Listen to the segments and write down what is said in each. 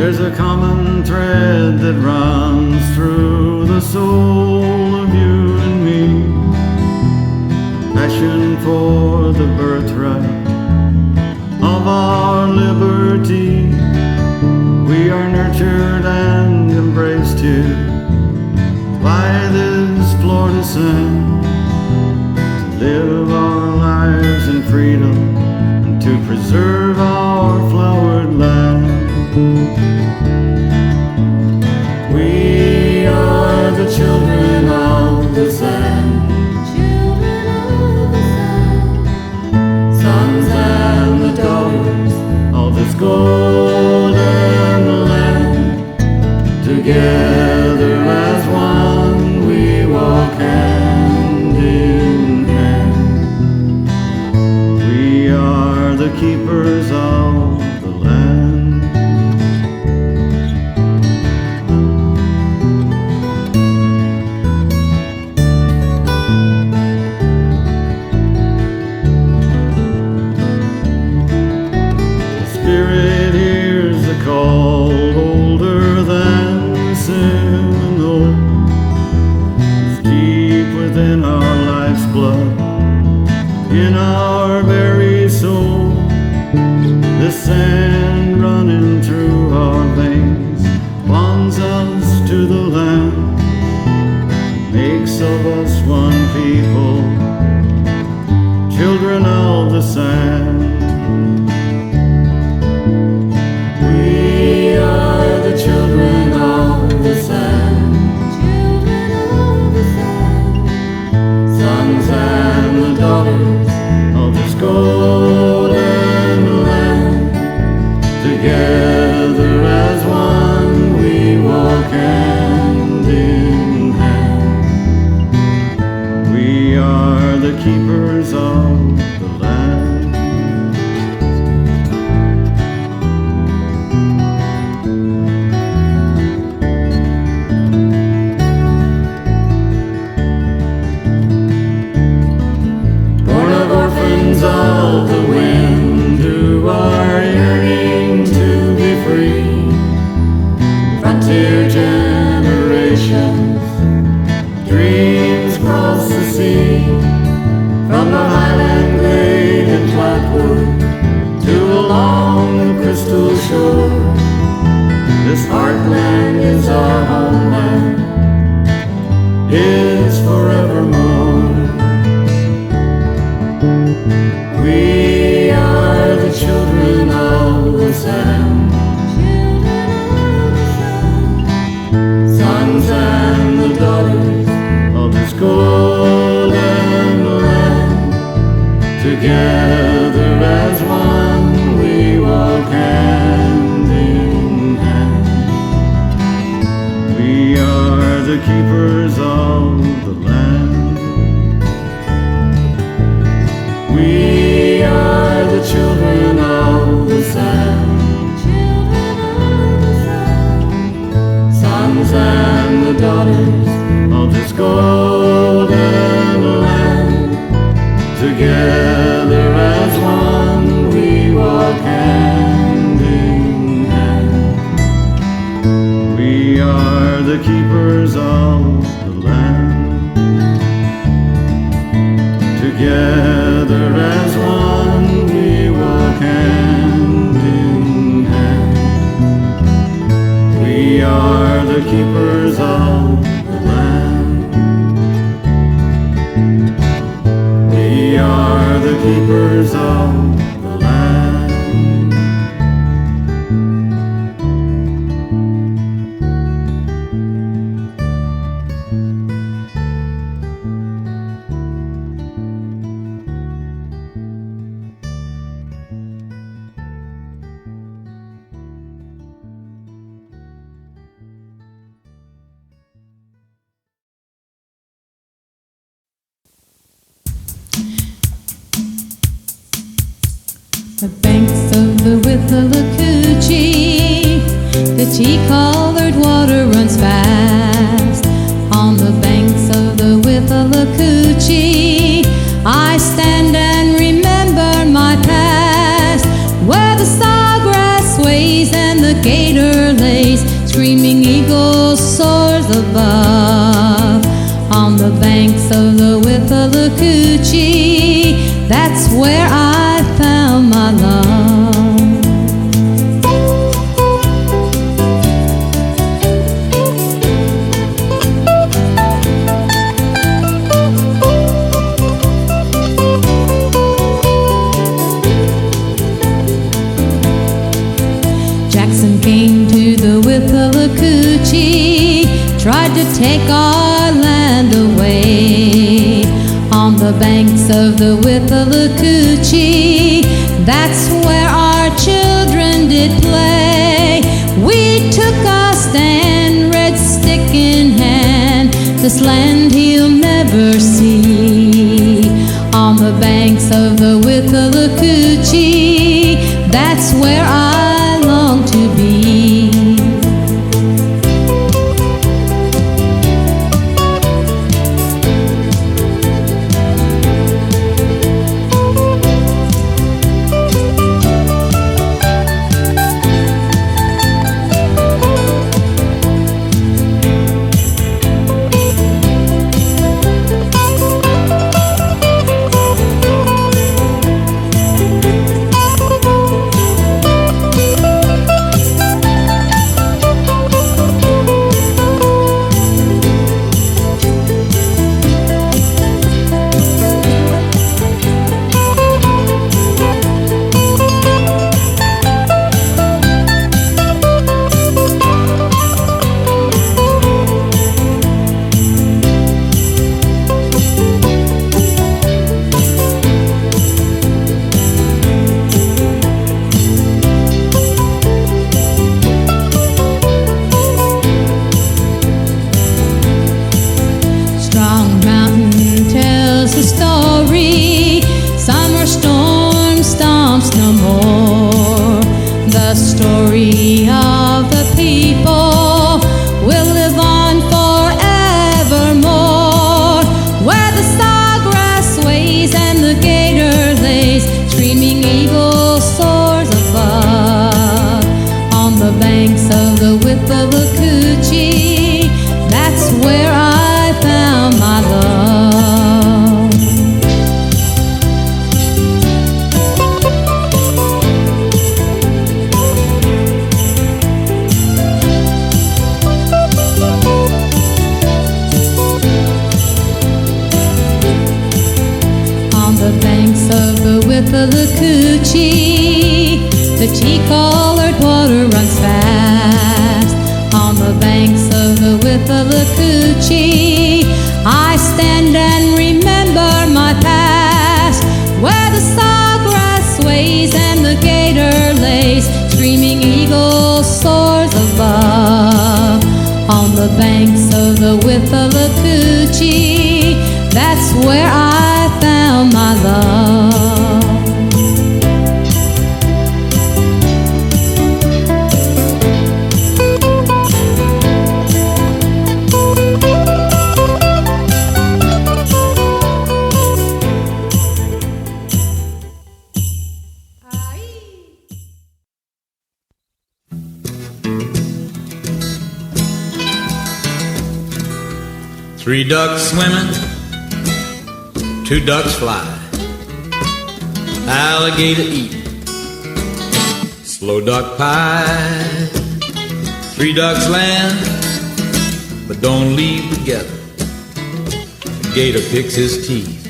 There's a common thread that runs through the soul of you and me, passion for the birthright of our liberty. We are nurtured and embraced here by this Florida sun, to live our lives in freedom and to preserve our flowered land. We are the children of the sand, children of the sand, sons and the daughters of this golden land. Together as one we walk hand in hand. We are the keepers of the land. Spirit hears the call, older than the Seminole. It's deep within our life's blood, in our very soul. The sand running through our veins bonds us to the land, makes of us one people, children of the sand. We are the children of the sand, children of the sand, sons and the daughters of this golden land. Together as one we walk hand in hand. We are the keepers of the land. Of the wind who are yearning to be free, frontier generations, dreams cross the sea, from the highland glade and flatwood to along the crystal shore. This heartland is our homeland, is forevermore. We are the children of the sand, children of the sand, sons and the daughters of this golden land. Together as one we walk hand in hand. We are the keepers of the land. We are the children of the sand, children of the sand, sons and the daughters of this golden land. Together as one we walk hand in hand. We are the keepers of the land. Together as one we walk hand in hand. We are the keepers of the land. We are the keepers of the land. the banks of the Withlacoochee, the tea-colored water runs fast. On the banks of the Withlacoochee, I stand and remember my past, where the sawgrass sways and the gator lays, screaming eagle soars above. On the banks of the Withlacoochee, that's where I found my love. Jackson came to the Withlacoochee, tried to take our land away. On the banks of the Withlacoochee, that's where our children did play. We took our stand, red stick in hand, this land he'll never see. On the banks of the Withlacoochee, that's where I long to be. Withlacoochee, the tea-colored water runs fast. On the banks of the Withlacoochee, I stand and remember my past, where the sawgrass sways and the gator lays, screaming eagle soars above. On the banks of the Withlacoochee, that's where I found my love. Three ducks swimming, two ducks fly, alligator eating, slow duck pie. Three ducks land, but don't leave together. The gator picks his teeth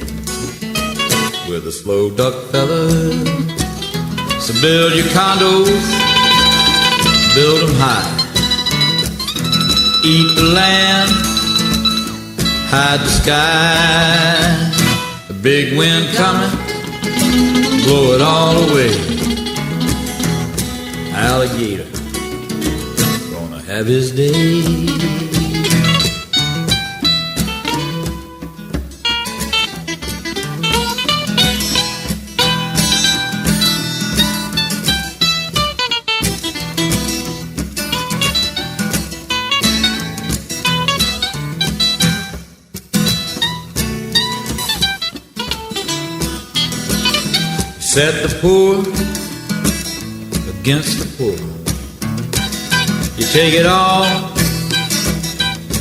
with a slow duck fella. So build your condos, build them high, eat the land, hide the sky. A big wind coming, blow it all away. Alligator gonna have his day. Set the poor against the poor, take it all,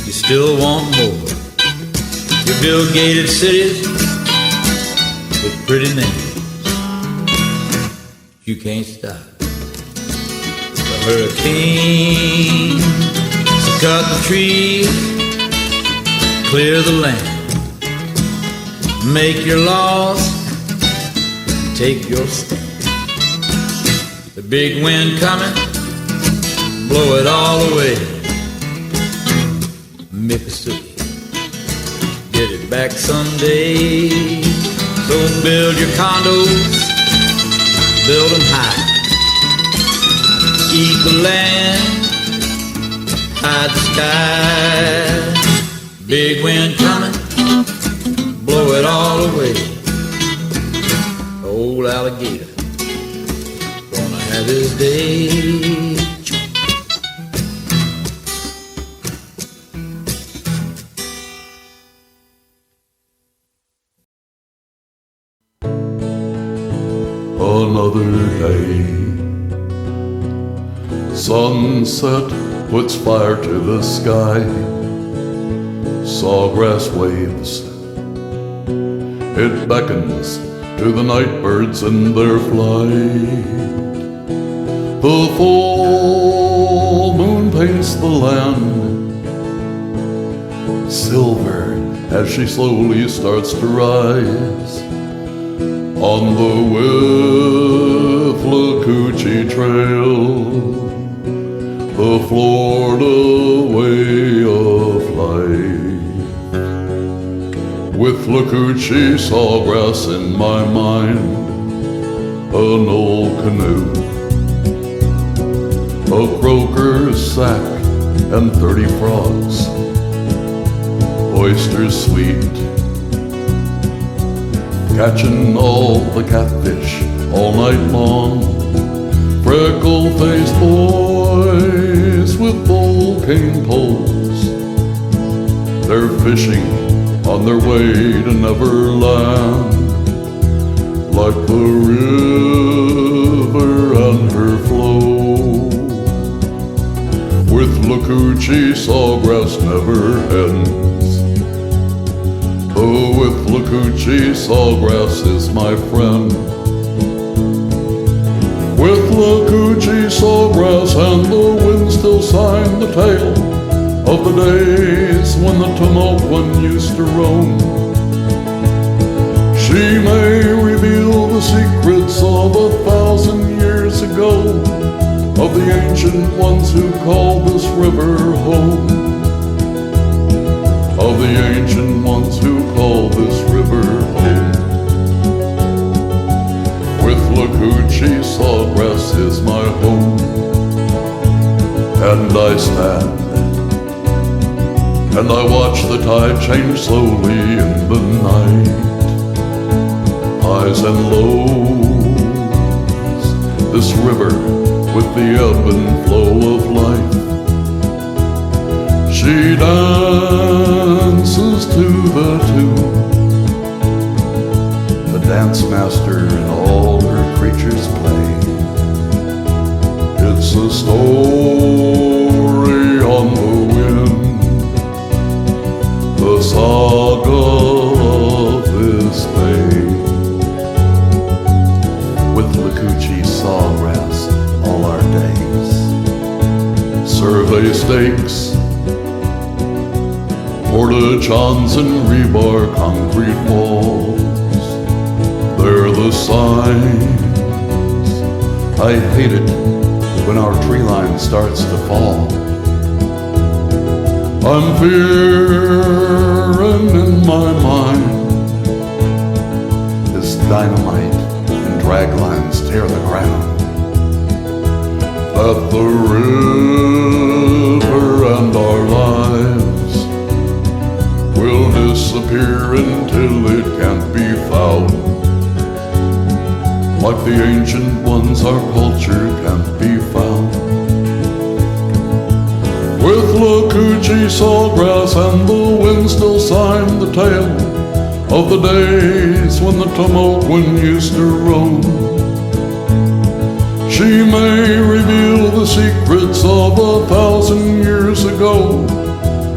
you still want more. You build gated cities with pretty names. You can't stop the hurricane. So cut the trees, clear the land, make your laws, take your stand. The big wind coming, blow it all away. Mississippi, get it back someday. So build your condos, build them high. Eat the land, hide the sky. Big wind coming, blow it all away. Old alligator gonna have his day. Another day, sunset puts fire to the sky. Sawgrass waves, it beckons to the night birds in their flight. The full moon paints the land silver as she slowly starts to rise. On the Withlacoochee Trail, the Florida way of life. Withlacoochee sawgrass in my mind, an old canoe, a croaker's sack and 30 frogs, oysters sweet, catching all the catfish all night long. Freckle-faced boys with bull cane poles, they're fishing on their way to Neverland. Like the river and her flow, Withlacoochee sawgrass never ends. The Withlacoochee sawgrass is my friend. Withlacoochee sawgrass and the wind still sign the tale of the days when the Tomoquin used to roam. She may reveal the secrets of 1,000 years ago, of the ancient ones who called this river home. Of the ancient ones who call this river home. Withlacoochee sawgrass is my home. And I stand, and I watch the tide change slowly in the night. Highs and lows, this river with the ebb and flow of life. She dances to the tune, the dance master and all her creatures play. It's a story on the wind, the saga of this bay. Withlacoochee sawgrass all our days. Survey stakes, porta-johns and rebar concrete walls, they're the signs. I hate it when our tree line starts to fall. I'm fearing in my mind as dynamite and drag lines tear the ground, that the river and our lives will disappear until it can't be found. Like the ancient ones, our culture can't be found. Withlacoochee sawgrass and the wind still sign the tale of the days when the Tomoquin used to roam. She she may reveal the secrets of 1,000 years ago,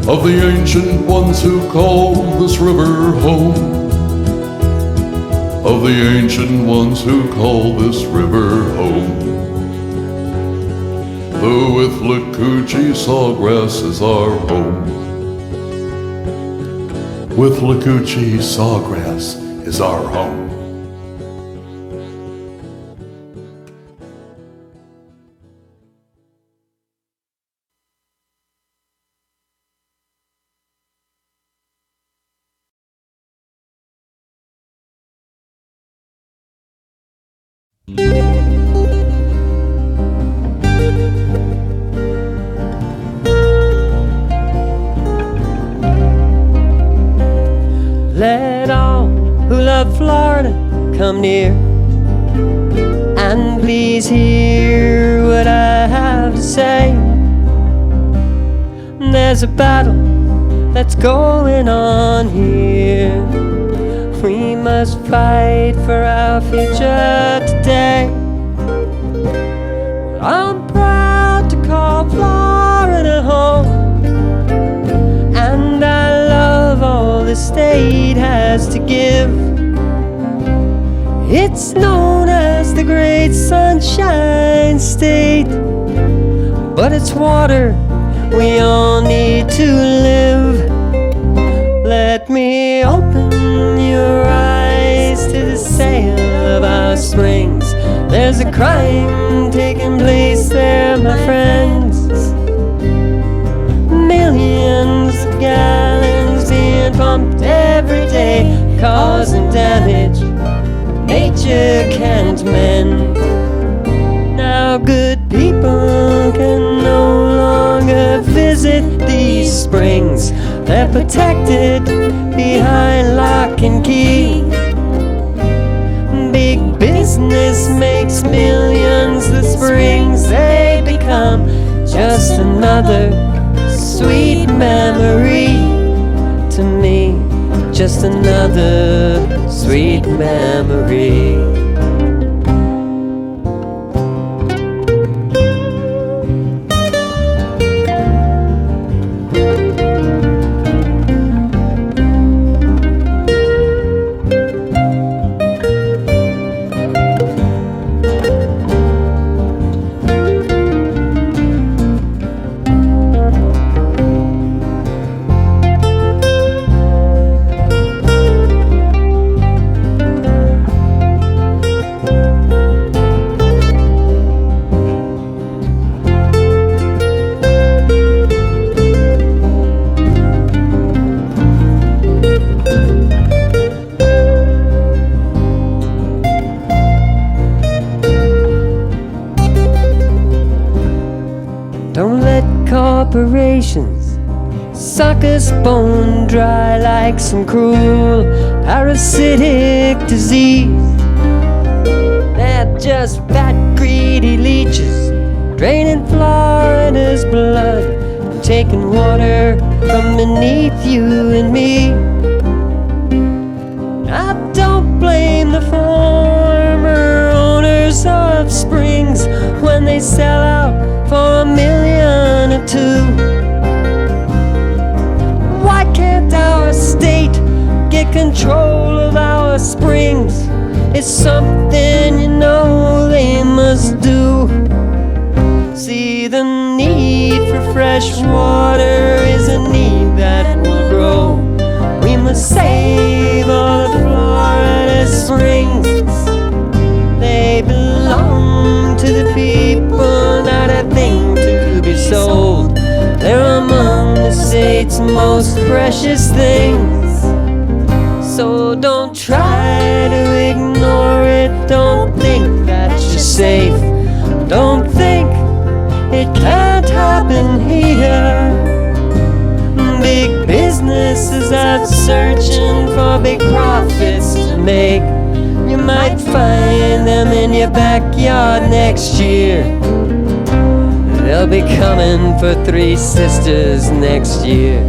of the ancient ones who called this river home, of the ancient ones who call this river home. The Withlacoochee Sawgrass is our home. Withlacoochee Sawgrass is our home. Let all who love Florida come near, and please hear what I have to say. There's a battle that's going on here. We must fight for our future today. I'm proud to call Florida home, and I love all the state has to give. It's known as the Great Sunshine State, but it's water we all need to live. Let me open your eyes to the sale of our springs. There's a crime taking place there, my friends. Millions of gallons being pumped every day, causing damage nature can't mend. Now good people can no longer visit these springs. They're protected behind lock and key. Big business makes millions. The springs, they become just another sweet memory to me. Just another sweet memory. Corporations suck us bone dry like some cruel parasitic disease. They're just fat, greedy leeches draining Florida's blood and taking water from beneath you and me. I don't blame the former owners of springs when they sell out for $1 million or $2 million. Why can't our state get control of our springs? It's something you know they must do. See, the need for fresh water is a need that will grow. We must save all the Florida springs. They belong to the people, not a thing to be sold. They're among the state's most precious things. So don't try to ignore it. Don't think that you're safe. Don't think it can't happen here. Big business is out searching for big profits to make. You might find them in your backyard next year. They'll be coming for Three Sisters next year.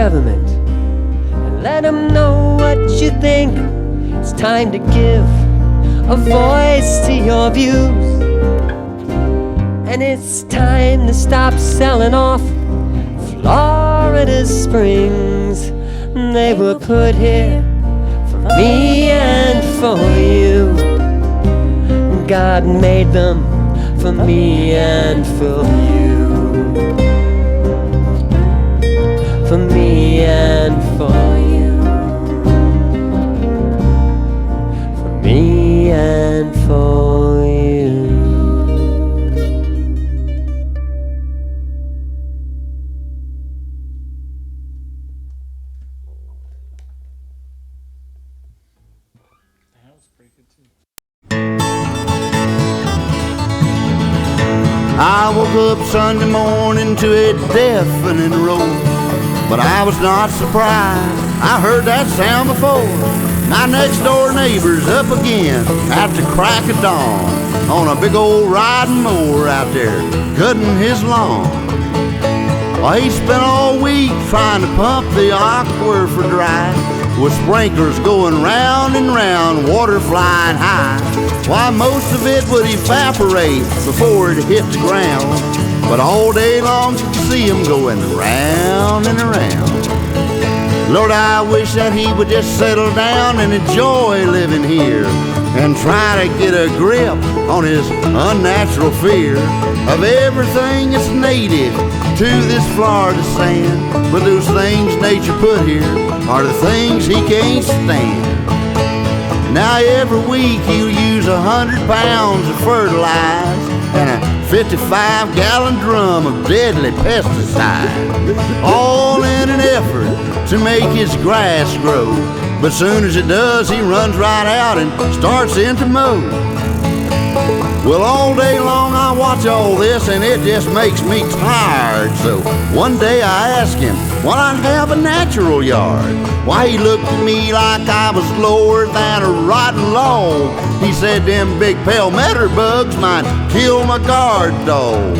government and let them know what you think. It's time to give a voice to your views. And it's time to stop selling off Florida's springs. They were put here for me and for you. God made them for me and for you. For me and for you. For me and for you. I woke up Sunday morning to a deafening roar, but I was not surprised. I heard that sound before. My next door neighbor's up again at the crack of dawn on a big old riding mower out there cutting his lawn. Well, he spent all week trying to pump the aquifer dry, with sprinklers going round and round, water flying high. Why, most of it would evaporate before it hit the ground, but all day long you could see him going round and around. Lord, I wish that he would just settle down and enjoy living here and try to get a grip on his unnatural fear of everything that's native to this Florida sand. But those things nature put here are the things he can't stand. Now every week he'll use 100 pounds of fertilizer and a 55-gallon drum of deadly pesticide, all in an effort to make his grass grow. But soon as it does, he runs right out and starts in to mow. Well, all day long I watch all this and it just makes me tired. So one day I asked him why I'd have a natural yard. Why, he looked at me like I was lower than a rotten log. He said them big palmetto bugs might kill my guard dogs.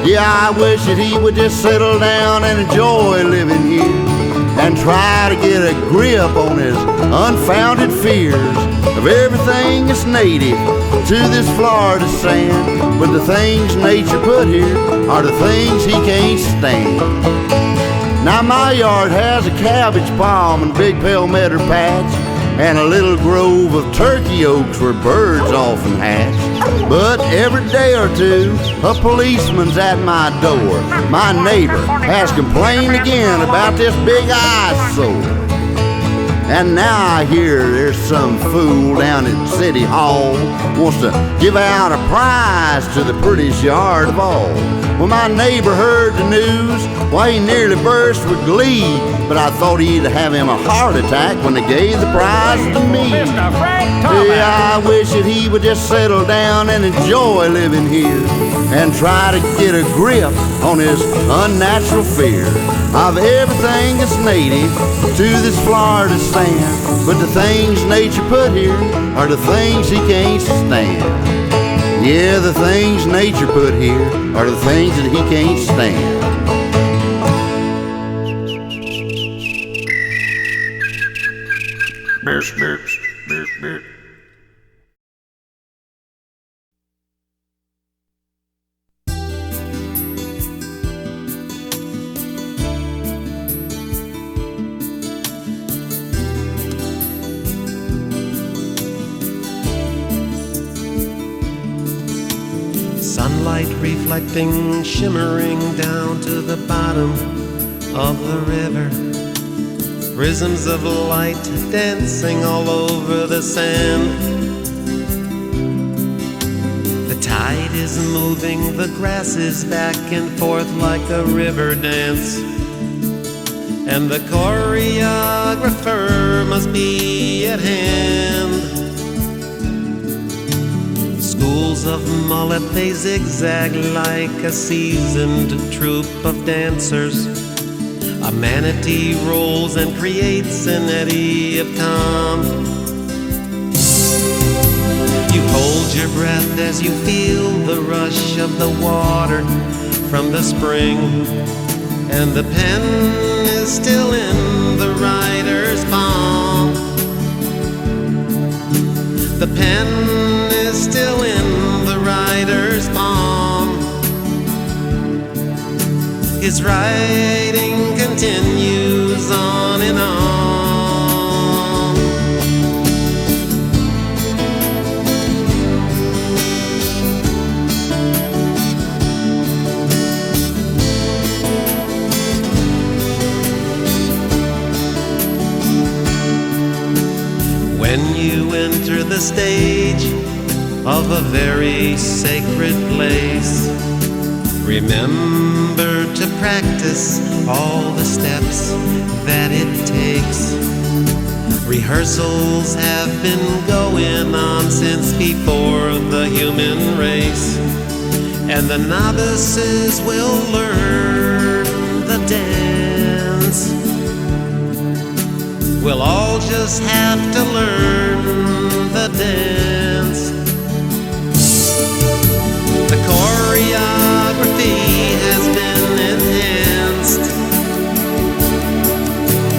Yeah, I wish that he would just settle down and enjoy living here and try to get a grip on his unfounded fears of everything that's native to this Florida sand. But the things nature put here are the things he can't stand. Now my yard has a cabbage palm and big palmetto patch and a little grove of turkey oaks where birds often hatch. But every day or two, a policeman's at my door. My neighbor has complained again about this big eyesore. And now I hear there's some fool down at City Hall wants to give out a prize to the prettiest yard of all. When my neighbor heard the news, why, he nearly burst with glee. But I thought he'd have him a heart attack when they gave the prize to me. Yeah, I wish that he would just settle down and enjoy living here and try to get a grip on his unnatural fear of everything that's native to this Florida sand. But the things nature put here are the things he can't stand. Yeah, the things nature put here are the things that he can't stand. Bears, bears, bears, bears. Sunlight reflecting, shimmering down to the bottom of the river. Prisms of light dancing all over the sand. The tide is moving, the grass is back and forth like a river dance. And the choreographer must be at hand. Schools of mullet, they zigzag like a seasoned troupe of dancers. A manatee rolls and creates an eddy of calm. You hold your breath as you feel the rush of the water from the spring. and the pen is still in the writer's palm. The pen is still in the writer's palm. His writing continues on and on. When you enter the stage of a very sacred place, remember to practice all the steps that it takes. Rehearsals have been going on since before the human race, and the novices will learn the dance. We'll all just have to learn the dance. The choreography has been enhanced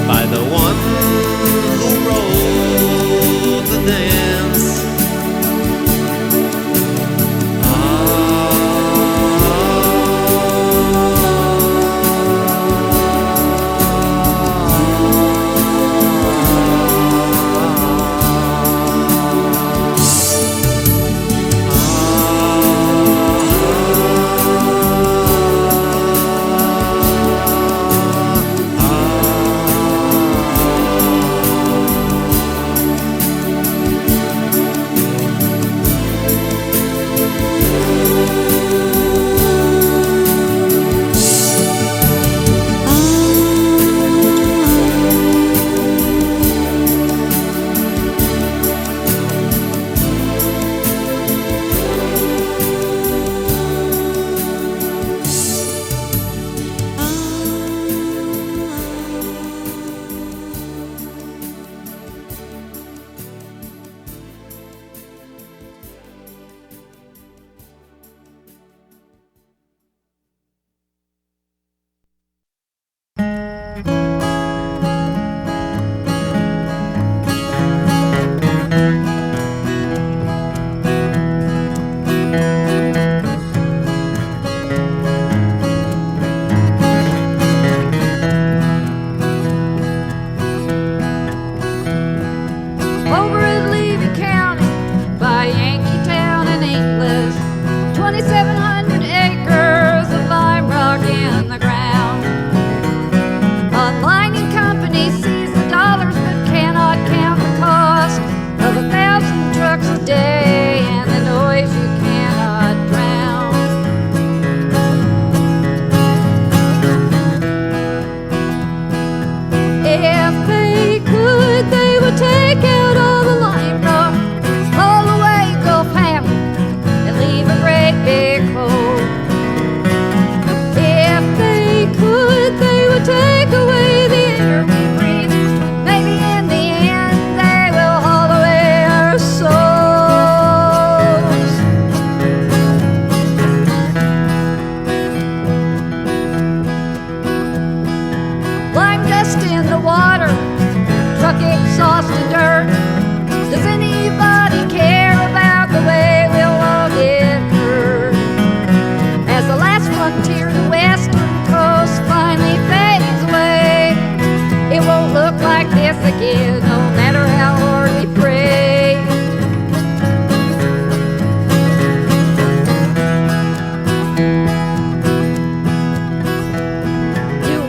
by the one who wrote the dance.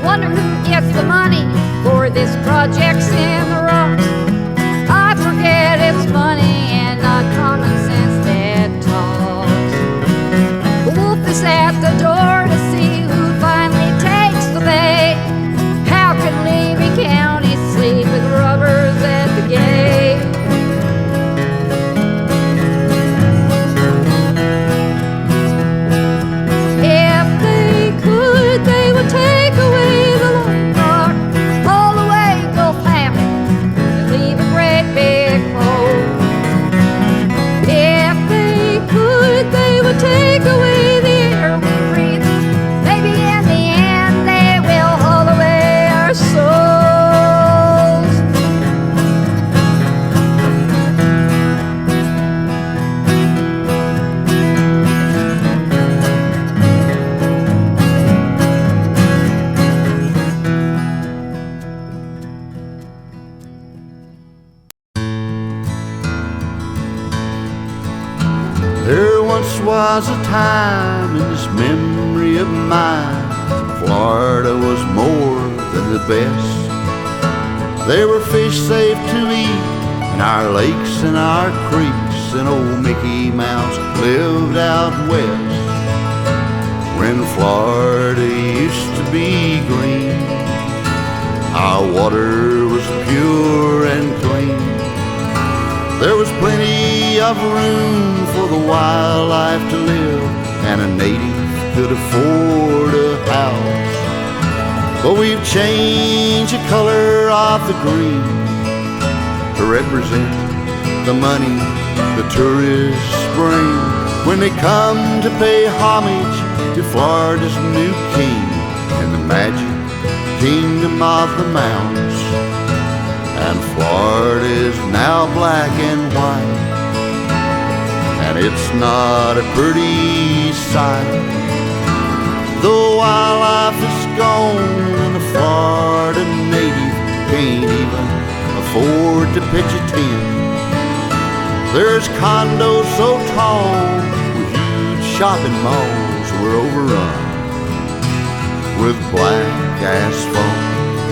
Wonder who gets the money for this project's in the rocks. I Once was a time in this memory of mine, Florida was more than the best. There were fish safe to eat in our lakes and our creeks, and old Mickey Mouse lived out west. When Florida used to be green, our water was pure and clean. There was plenty of room for the wildlife to live, and a native could afford a house. But we've changed the color of the green to represent the money the tourists bring when they come to pay homage to Florida's new king in the magic kingdom of the mountains. And Florida is now black and white, and it's not a pretty sight. The wildlife is gone, and the Florida native can't even afford to pitch a tent. There's condos so tall with huge shopping malls we're overrun with black asphalt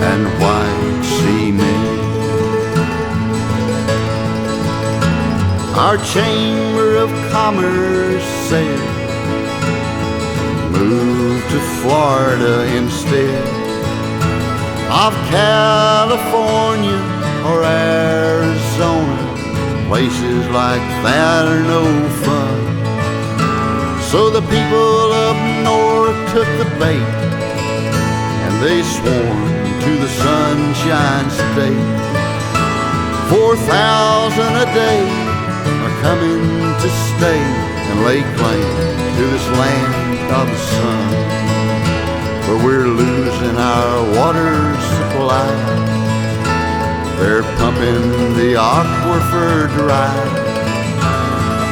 and white cement. Our Chamber of Commerce said, move to Florida instead of California or Arizona. Places like that are no fun. So the people up north took the bait, and they swarmed to the Sunshine State. 4,000 a day are coming to stay and lay claim to this land of the sun, where we're losing our water supply. They're pumping the aquifer dry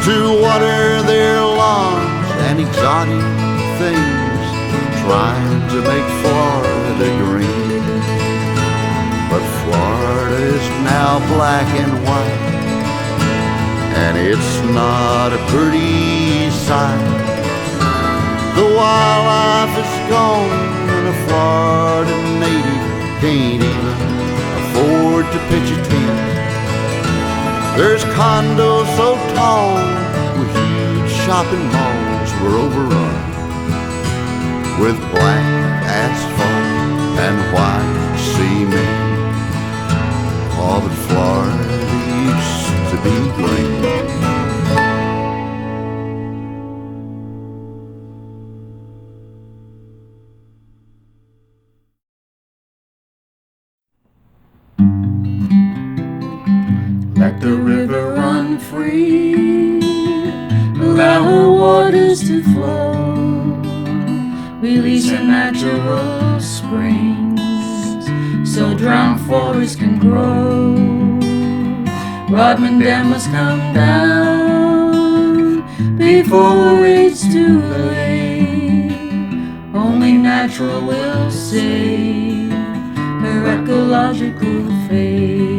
to water their lawns and exotic things, trying to make Florida green. But Florida is now black and white, and it's not a pretty sight. The wildlife is gone, and a Florida native can't even afford to pitch a tent. There's condos so tall with huge shopping malls we're overrun with black asphalt and white cement. All that Florida used to be green. Let the river run free, allow her waters to flow, release her natural springs, so drowned forests can grow. Rodman Dam must come down before it's too late. Only natural will save her ecological fate.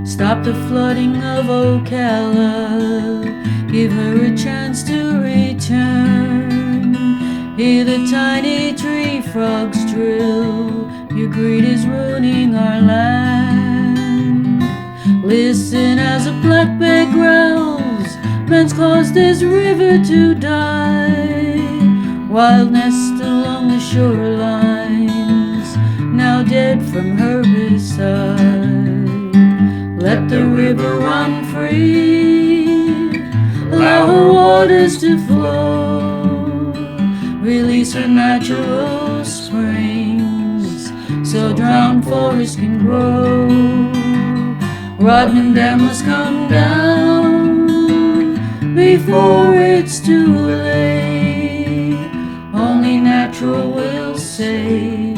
Stop the flooding of Ocala, give her a chance to return. Hear the tiny tree frogs trill, your greed is ruining our land. Listen as a blackbird growls, man's caused this river to die. Wild nests along the shorelines, now dead from herbicide. Let the river run free, allow her waters to flow, release her natural springs, so drowned forests can grow. Rodman Dam must come down before it's too late. Only natural will save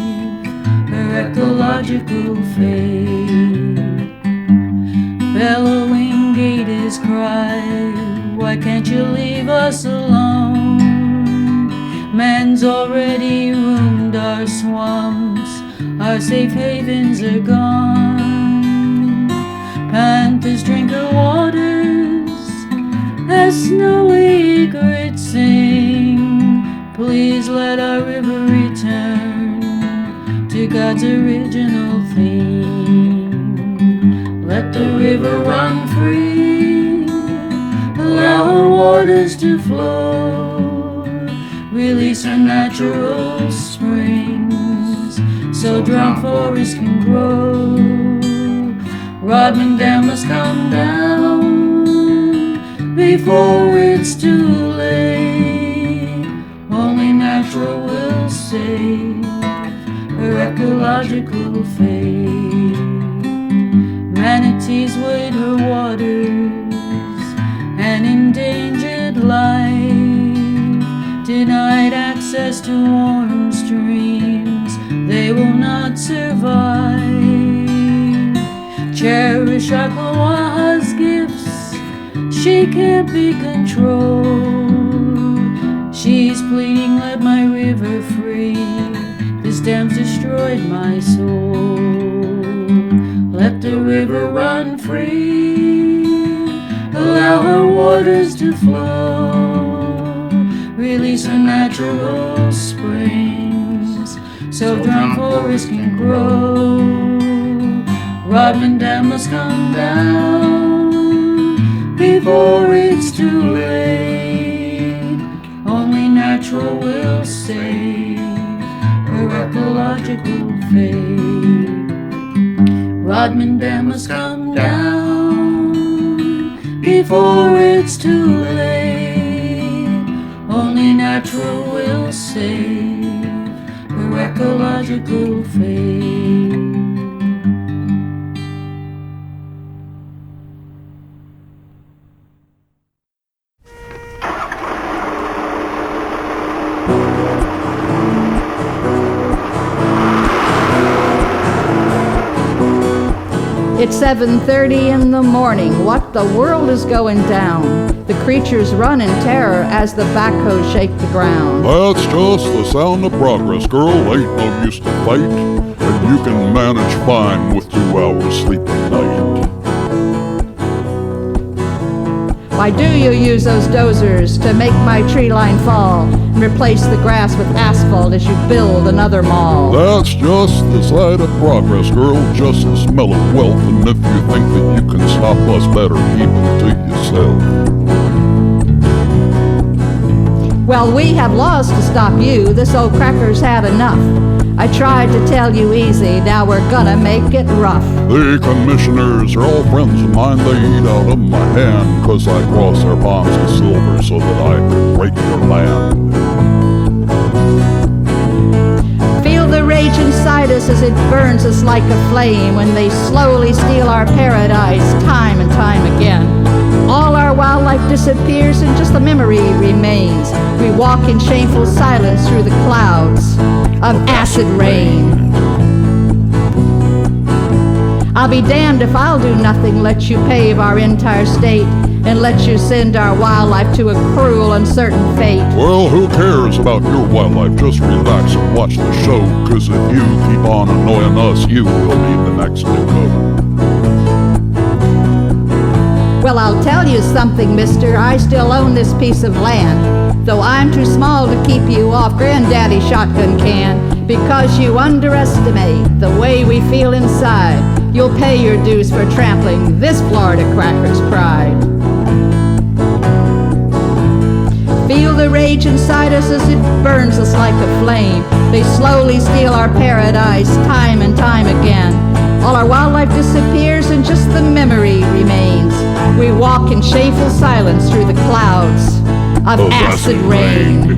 her ecological fate. Bellowing gators cry, why can't you leave us alone? Man's already ruined our swamps, our safe havens are gone. Panthers drink her waters as snowy egrets sing, please let our river return to God's original theme. Let the river run free, allow her waters to flow, release her natural springs, so drum forests can grow. Rodman Dam must come down before it's too late. Only natural will save her ecological fate. Manatees wade her waters, an endangered life, denied access to warm streams, they will not survive. Cherish Aquawaha's gifts, she can't be controlled. She's pleading, let my river free, this dam's destroyed my soul. Let the river run free, allow her waters to flow, release her natural springs, so drum forests can grow. Rodman Dam must come down before it's too late. Only natural will save her ecological fate. Rodman Dam must come down before it's too late. Only natural will save her ecological fate. It's 7:30 in the morning. What the world is going down? The creatures run in terror as the backhoes shake the ground. That's just the sound of progress, girl. Ain't no use to fight, and you can manage fine with 2 hours sleep a night. Why do you use those dozers to make my tree line fall and replace the grass with asphalt as you build another mall? That's just the side of progress, girl, just the smell of wealth. And if you think that you can stop us, better keep it to yourself. Well, we have laws to stop you. This old cracker's had enough. I tried to tell you easy, now we're gonna make it rough. The commissioners are all friends of mine. They eat out of my hand, 'cause I cross their palms with silver so that I could break your land. Feel the rage inside us as it burns us like a flame when they slowly steal our paradise time and time again. All our wildlife disappears and just the memory remains. We walk in shameful silence through the clouds of acid rain. I'll be damned if I'll do nothing, let you pave our entire state and let you send our wildlife to a cruel, uncertain fate. Well, who cares about your wildlife? Just relax and watch the show, 'cause if you keep on annoying us, you will be the next to go. Well, I'll tell you something, mister, I still own this piece of land. Though I'm too small to keep you off Granddaddy's shotgun can, because you underestimate the way we feel inside. You'll pay your dues for trampling this Florida cracker's pride. Feel the rage inside us as it burns us like a flame. They slowly steal our paradise time and time again. All our wildlife disappears and just the memory remains. We walk in shameful silence through the clouds of acid rain.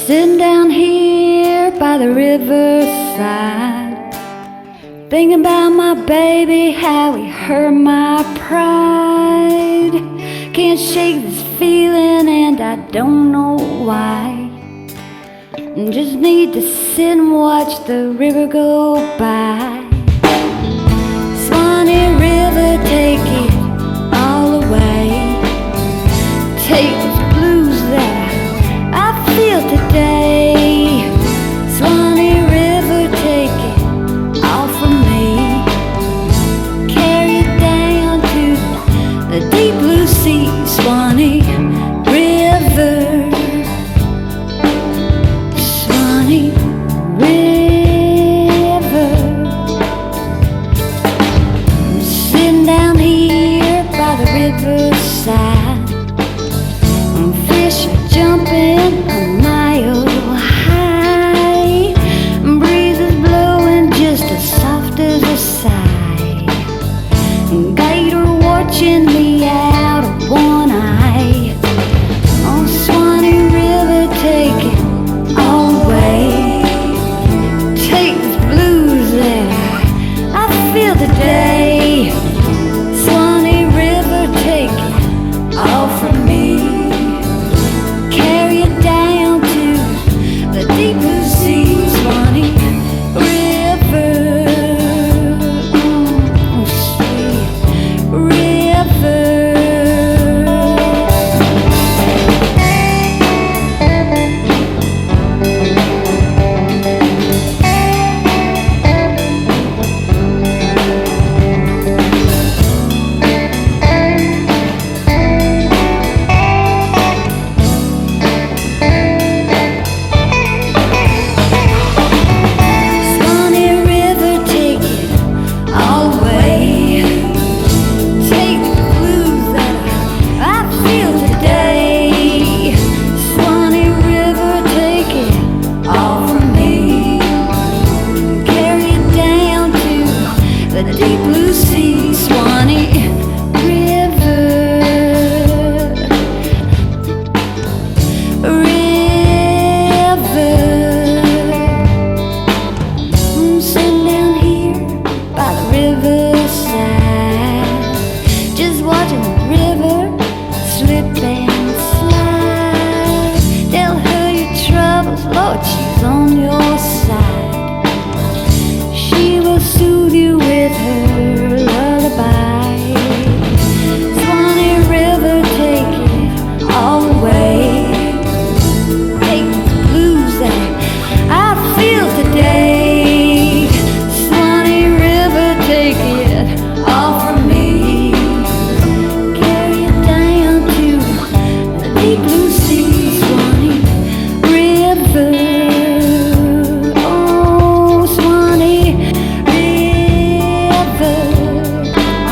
Sitting down here by the riverside, thinking about my baby, how he hurt my pride. Can't shake this feeling and I don't know why. Just need to sit and watch the river go by. River, take it all away. Take those blues that I feel today. Swanee River, take it all from me. Carry it down to the deep blue sea. Swanee River, Swanee River. I'm sitting down here by the riverside. Fish are jumping a mile high. Breezes blowing just as soft as a sigh. Gator watching me out of one eye. On Swanee River, take it all away. Take the blues that I feel today. Swanee River, take it all from me. Carry it down to the deep blue sea. Swanee River, sweet river. Swanee River, take it all away. Take the blues that I feel today. Swanee River, take it all from me. Carry it down to the deep blue sea. Swanee River, river. I'm sitting down here by the riverside, just watching the river slip and slide. Tell her your troubles, Lord, she's on your side. She will soothe you with her lullaby. Swanee River, take it all away. Take the blues that I feel today. Swanee River, take it all from me. Carry it down to the deep blue sea. Swanee River, oh Swanee River,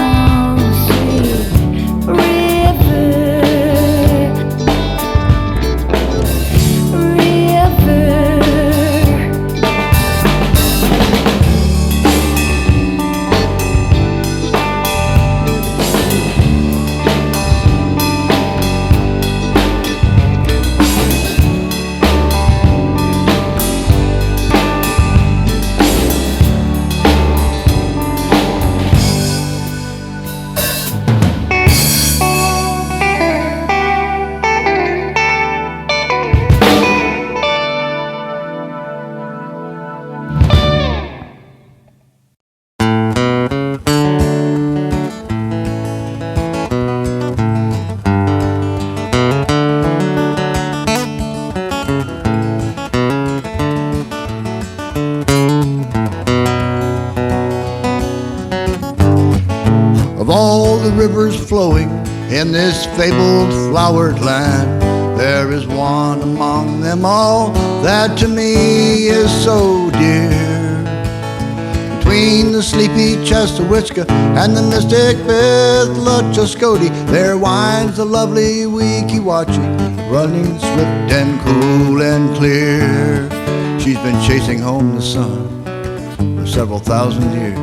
oh sweet river, river. Of all the rivers flowing in this fabled flowered land, there is one among them all that to me is so dear. Between the sleepy Chesapeake and the mystic Withlacoochee, there winds the lovely Withlacoochee, running swift and cool and clear. She's been chasing home the sun for several thousand years.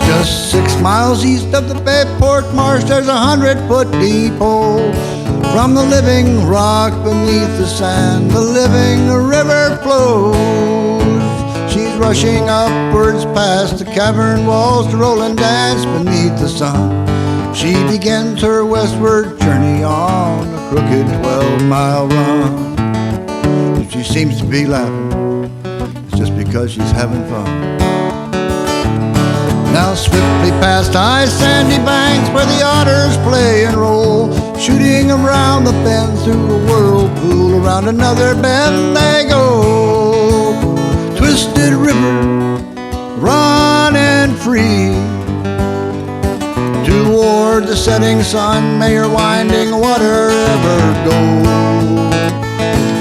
Just 6 miles east of the Bayport Marsh, there's 100-foot deep hole. From the living rock beneath the sand, the living river flows. She's rushing upwards past the cavern walls to roll and dance beneath the sun. She begins her westward journey on a crooked 12-mile run. If she seems to be laughing, it's just because she's having fun. Now swiftly past high sandy banks where the otters play and roll, shooting around the bend through a whirlpool, around another bend they go. Twisted river, running free, toward the setting sun, may your winding water ever go.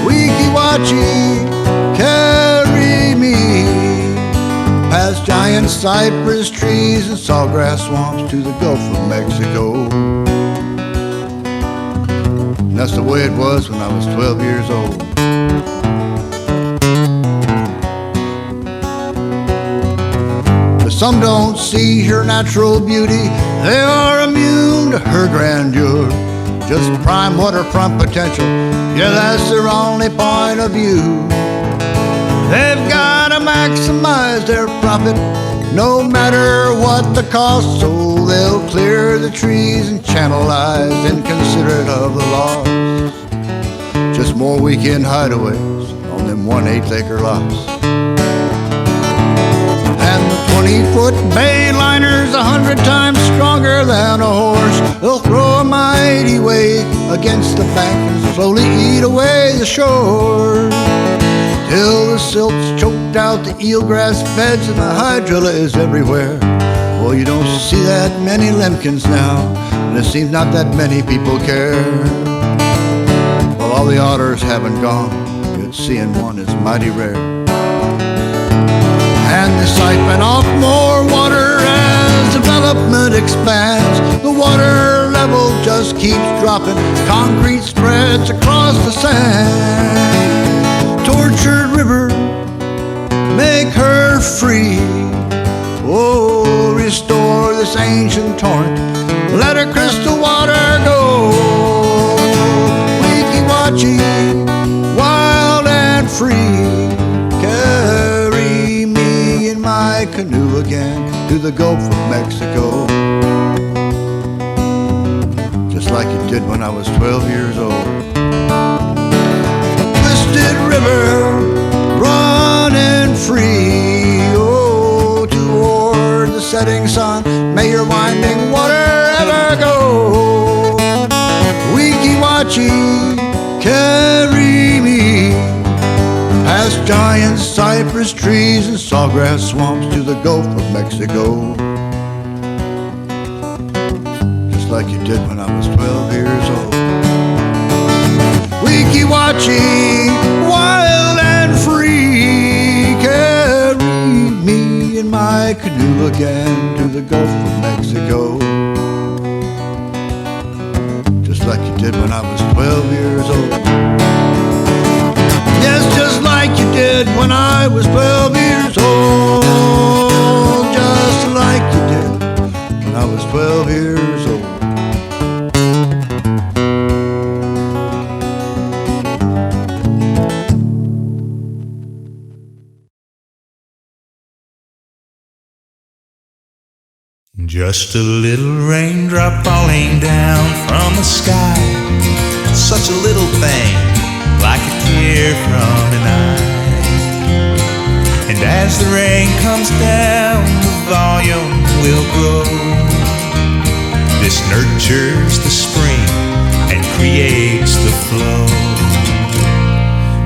Withlacoochee, carry me past giant cypress trees and sawgrass swamps to the Gulf of Mexico. And that's the way it was when I was 12 years old. But some don't see her natural beauty, they are immune to her grandeur. Just prime waterfront potential, yeah, that's their only point of view. They've gotta maximize their profit, no matter what the cost, so they'll clear the trees and channelize, inconsiderate of the laws. Just more weekend hideaways on them 1/8 acre lots. And the 20-foot bay liner's 100 times stronger than a horse. They'll throw a mighty wake against the bank and slowly eat away the shore, till the silt's choked out the eelgrass beds and the hydrilla is everywhere. Well, you don't see that many limpkins now, and it seems not that many people care. Well, all the otters haven't gone, yet seeing one is mighty rare. And they siphon off more water as development expands. The water level just keeps dropping, concrete spreads across the sand. Tortured river, make her free. Oh, restore this ancient torrent, let her crystal water go. Withlacoochee, wild and free, carry me in my canoe again to the Gulf of Mexico, just like you did when I was 12 years old. Twisted river, running free, oh, toward the setting sun, may your winding water ever go. Withlacoochee, carry me past giant cypress trees and sawgrass swamps to the Gulf of Mexico, just like you did when I was 12 years old. Withlacoochee, wild and free, carry me in my canoe again to the Gulf of Mexico, just like you did when I was 12 years old. Yes, just like you did when I was 12 years old, just like you did when I was 12 years old. Just a little raindrop falling down from the sky, such a little thing, like a tear from an eye. And as the rain comes down, the volume will grow. This nurtures the spring and creates the flow.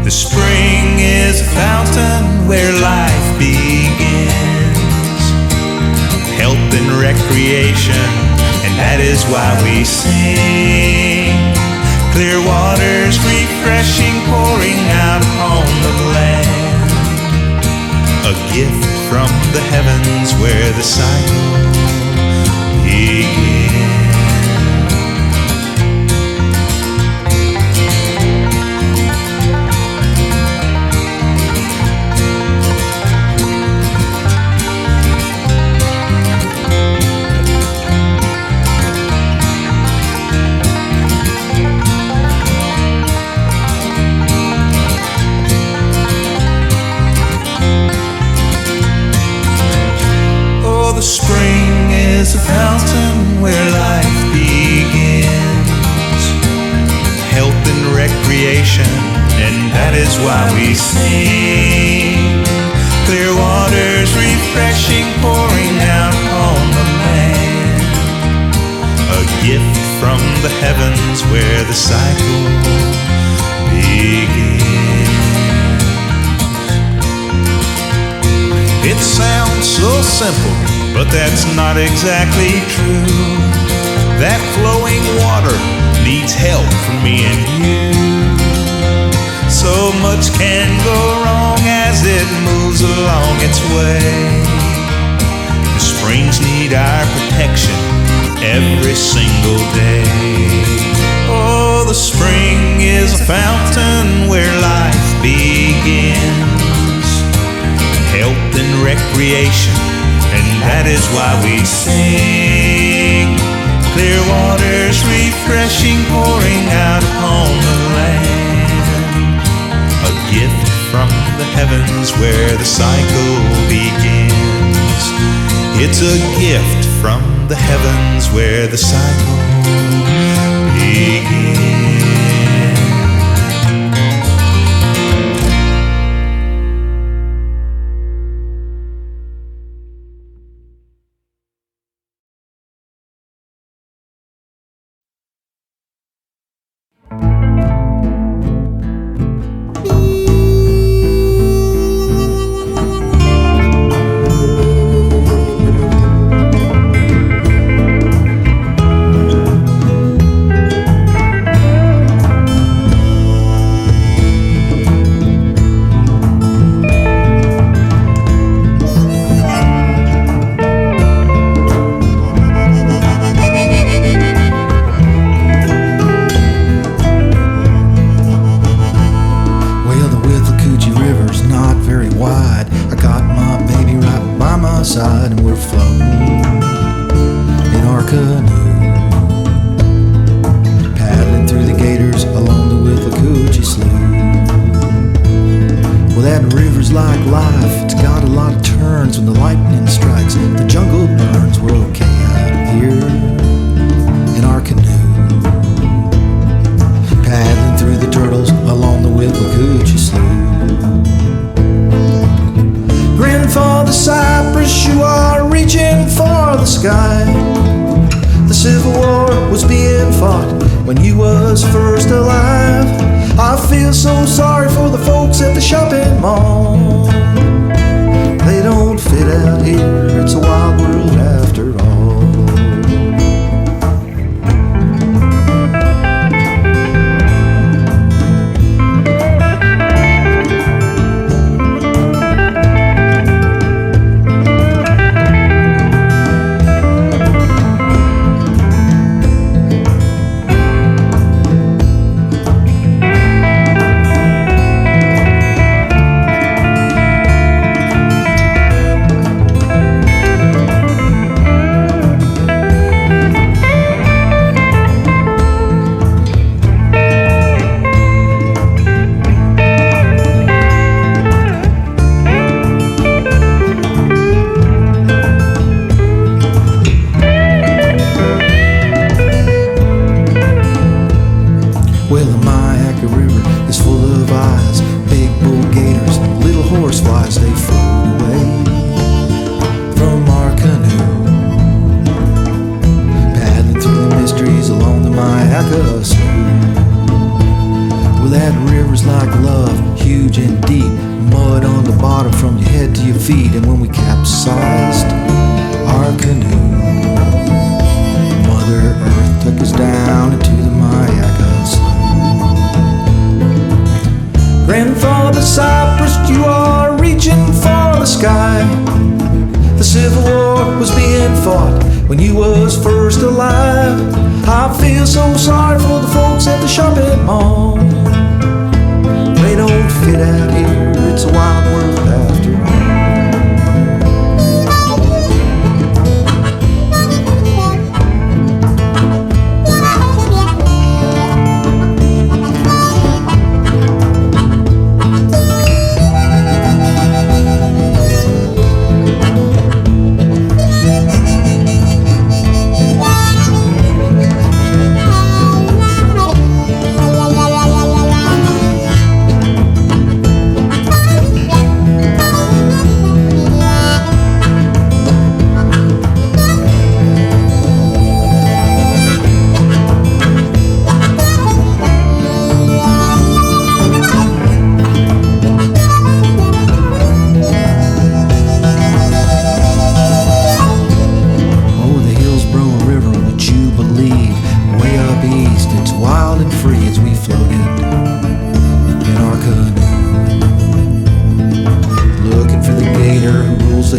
The spring is a fountain where life begins, health and recreation, and that is why we sing. Clear waters refreshing, pouring out upon the land, a gift from the heavens where the cycle begins. The spring is a fountain where life begins, health and recreation, and that is why we sing. Clear waters refreshing, pouring out gift from the heavens where the cycle begins. It sounds so simple, but that's not exactly true. That flowing water needs help from me and you. So much can go wrong as it moves along its way. The springs need our protection every single day. Oh, the spring is a fountain where life begins. Health and recreation, and that is why we sing. Clear waters refreshing, pouring out upon the land. A gift from the heavens where the cycle begins. It's a gift from the heavens where the cycle begins.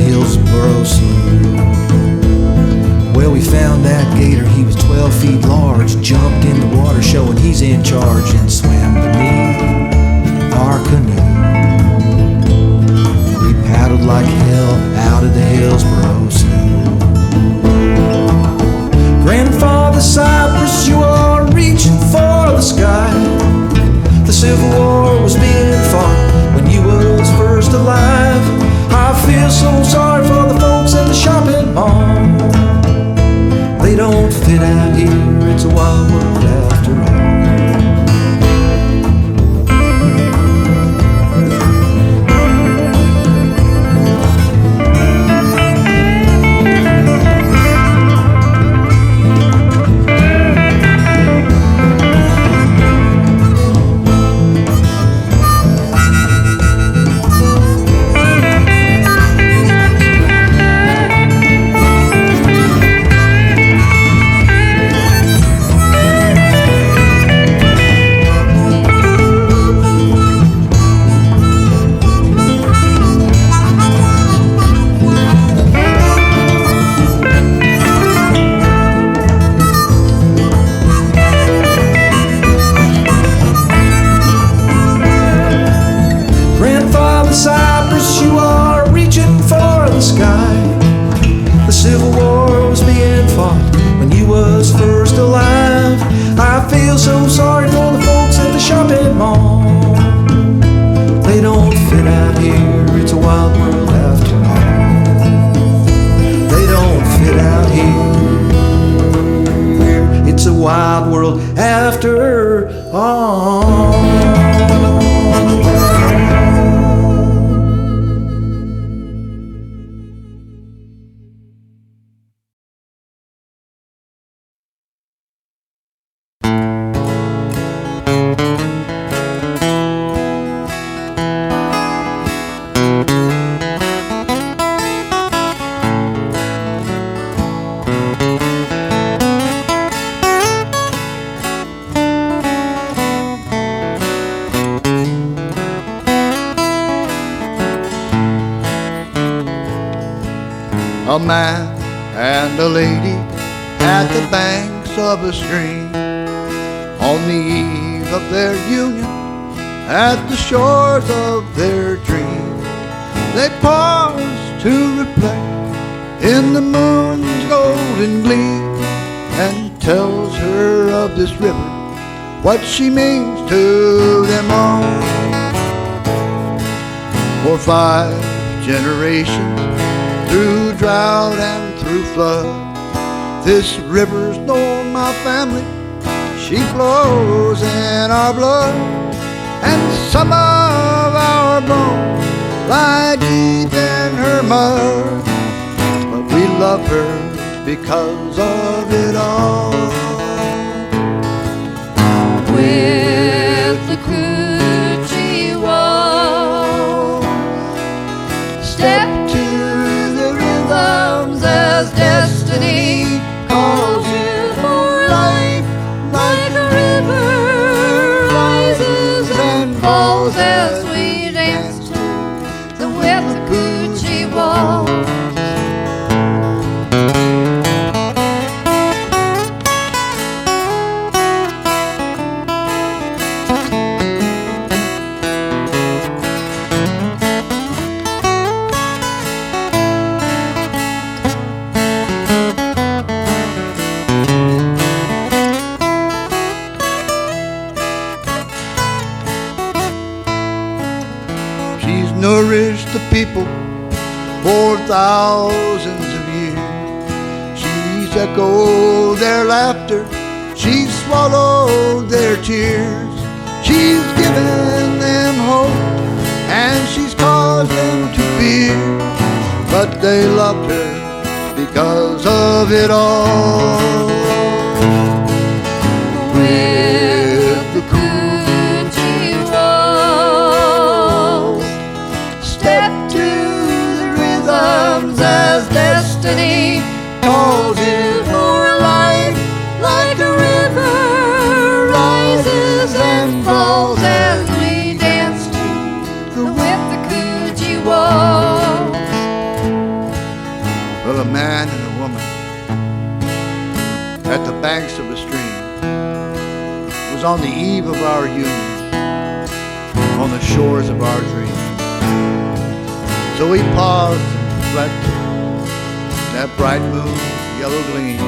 Hillsboro Saloon. Well, we found that gator, he was 12 feet large, jumped in the water showing he's in charge, and swam beneath our canoe. We paddled like hell out of the Hillsboro Saloon. Grandfather Cypress, you are reaching for the sky. The Civil War was being fought when you was first alive. I feel so sorry for the folks at the shopping mall. They don't fit out here, it's a wild world after all. A man and a lady at the banks of a stream, on the eve of their union, at the shores of their dream. They pause to reflect in the moon's golden gleam, and tells her of this river, what she means to them all. For 5 generations, through drought and through flood, this river's known my family. She flows in our blood, and some of our bones lie deep in her mud, but we love her because of it all. Withlacoochee walls, step to the rhythms as destiny calls you for life, like a river rises and falls as we dance to the Withlacoochee walls. Nourished the people for thousands of years. She's echoed their laughter, she's swallowed their tears. She's given them hope, and she's caused them to fear, but they loved her because of it all. Withlacoochee walls, step to the rhythms as destiny calls you for a life, like a river rises and falls as we dance to the Withlacoochee walls. man and a woman at the banks of a stream. It was on the eve of our union, on the shores of our dream. So we paused and reflected that bright moon, yellow gleam.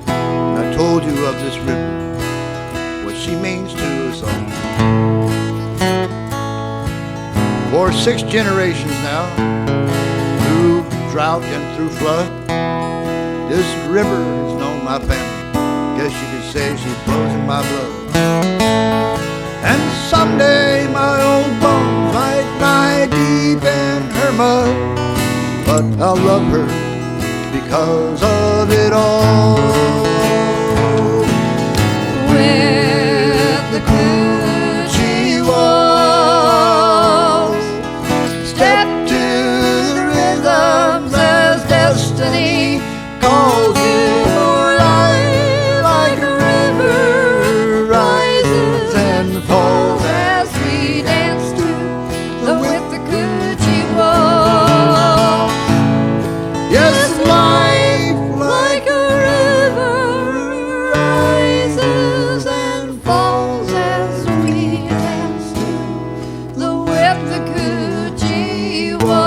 And I told you of this river, what she means to us all. For 6 generations now, through drought and through flood, this river has known my family. Guess you could say she flows in my blood. And someday my old bones might lie deep in her mud, but I'll love her because of it all. With the coochie walls, step to the rhythms as destiny calls you. Like a river rises and falls as we dance to the Withlacoochee walls. Yes, life Like a river rises and falls as we dance to the Withlacoochee walls.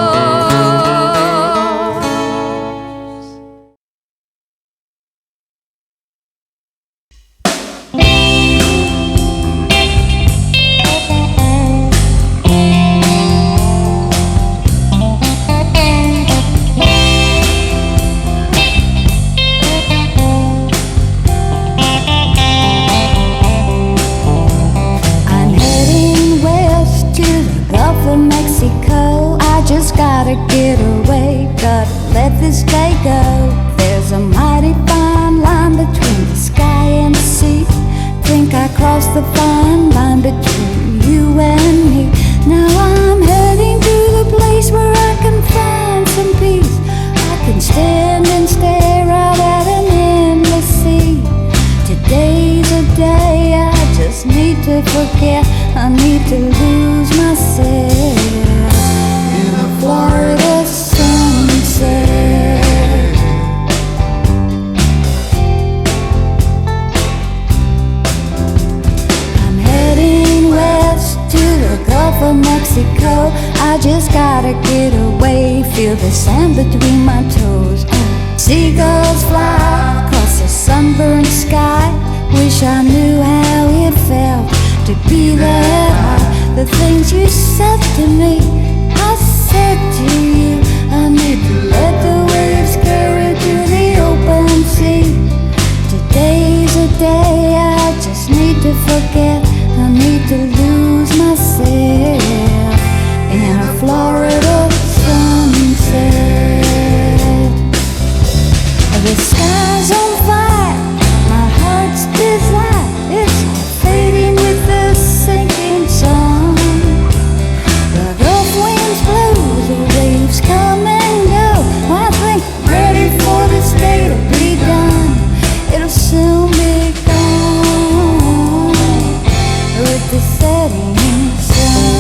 I'm heading west to the Gulf of Mexico. I just gotta get away, gotta let this day go. There's a mighty fine line between the sky and the sea. Think I crossed the fine line between you and me. Now I'm heading to the place where I can find some peace. I can stand and stare out at an endless sea. Today's a day I just need to forget. I need to lose myself in a Florida sunset. I'm heading west to the Gulf of Mexico. I just gotta get away, feel the sand between my toes. Seagulls fly across the sunburned sky. Wish I knew how it felt to be that high. The things you said to me, I said to you. I need to let the waves carry to the open sea. Today's a day I just need to forget. I need to lose myself in a Florida sunset. The sky's on fire, my heart's desire. It's fading with the sinking sun. The Gulf winds blow, the waves come and go. I think I'm ready for this day to be done. It'll soon be gone with the setting sun.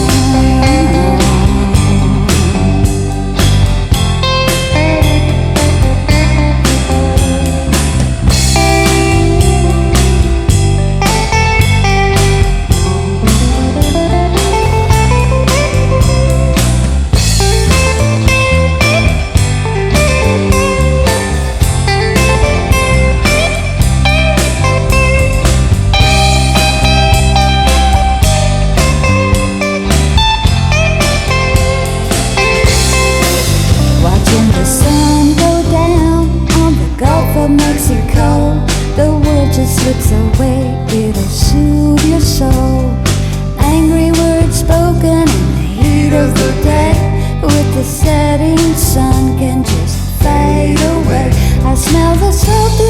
Watching the sun go down on the Gulf of Mexico. The world just slips away, it'll soothe your soul. Angry words spoken in the heat of the day, with the setting sun can just fade away. I smell the salt